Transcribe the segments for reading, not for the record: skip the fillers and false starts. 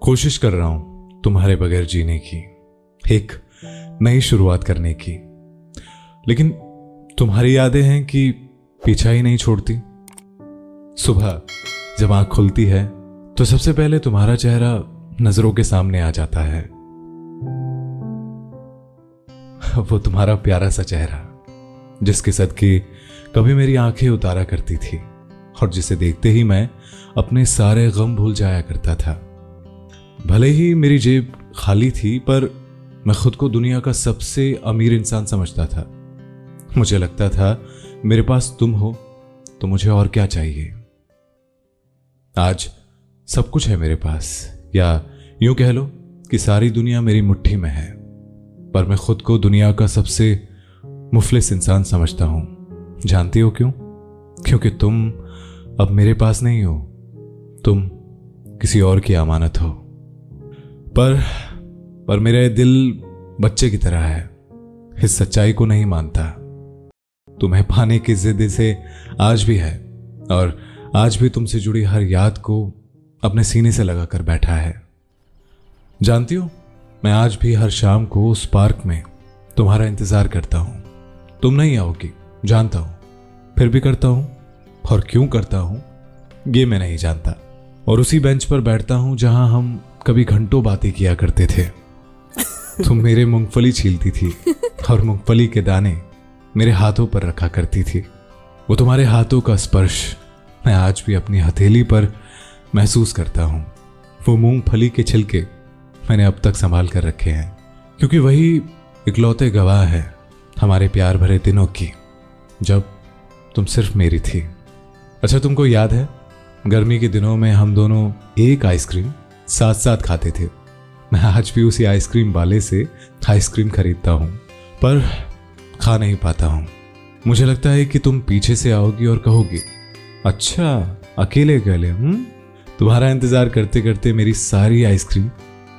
कोशिश कर रहा हूं तुम्हारे बगैर जीने की, एक नई शुरुआत करने की। लेकिन तुम्हारी यादें हैं कि पीछा ही नहीं छोड़ती। सुबह जब आंख खुलती है तो सबसे पहले तुम्हारा चेहरा नजरों के सामने आ जाता है। वो तुम्हारा प्यारा सा चेहरा जिसके सदके कभी मेरी आंखें उतारा करती थी और जिसे देखते ही मैं अपने सारे गम भूल जाया करता था। भले ही मेरी जेब खाली थी पर मैं खुद को दुनिया का सबसे अमीर इंसान समझता था। मुझे लगता था मेरे पास तुम हो तो मुझे और क्या चाहिए। आज सब कुछ है मेरे पास, या यूं कह लो कि सारी दुनिया मेरी मुट्ठी में है, पर मैं खुद को दुनिया का सबसे मुफलिस इंसान समझता हूं। जानती हो क्यों? क्योंकि तुम अब मेरे पास नहीं हो, तुम किसी और की अमानत हो। पर मेरा दिल बच्चे की तरह है, इस सच्चाई को नहीं मानता। तुम्हें पाने की जिद से आज भी है और आज भी तुमसे जुड़ी हर याद को अपने सीने से लगा कर बैठा है। जानती हो, मैं आज भी हर शाम को उस पार्क में तुम्हारा इंतजार करता हूं। तुम नहीं आओगी जानता हूं, फिर भी करता हूं, और क्यों करता हूं ये मैं नहीं जानता। और उसी बेंच पर बैठता हूं जहां हम कभी घंटों बातें किया करते थे। तुम मेरे मूंगफली छीलती थी और मूंगफली के दाने मेरे हाथों पर रखा करती थी। वो तुम्हारे हाथों का स्पर्श मैं आज भी अपनी हथेली पर महसूस करता हूं। वो मूंगफली के छिलके मैंने अब तक संभाल कर रखे हैं, क्योंकि वही इकलौते गवाह है हमारे प्यार भरे दिनों की, जब तुम सिर्फ मेरी थी। अच्छा, तुमको याद है गर्मी के दिनों में हम दोनों एक आइसक्रीम साथ साथ खाते थे। मैं आज भी उसी आइसक्रीम वाले से आइसक्रीम खरीदता हूं, पर खा नहीं पाता हूं। मुझे लगता है कि तुम पीछे से आओगी और कहोगी, अच्छा अकेले गले। तुम्हारा इंतजार करते करते मेरी सारी आइसक्रीम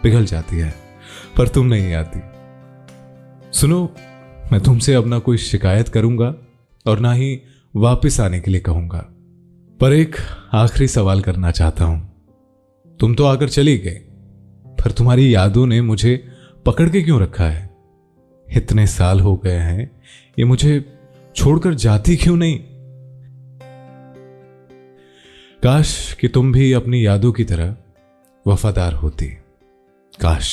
पिघल जाती है, पर तुम नहीं आती। सुनो, मैं तुमसे अब ना कोई शिकायत करूंगा और ना ही वापस आने के लिए कहूंगा, पर एक आखिरी सवाल करना चाहता हूं। तुम तो आकर चली गई, पर तुम्हारी यादों ने मुझे पकड़ के क्यों रखा है? इतने साल हो गए हैं, ये मुझे छोड़कर जाती क्यों नहीं? काश कि तुम भी अपनी यादों की तरह वफादार होती। काश।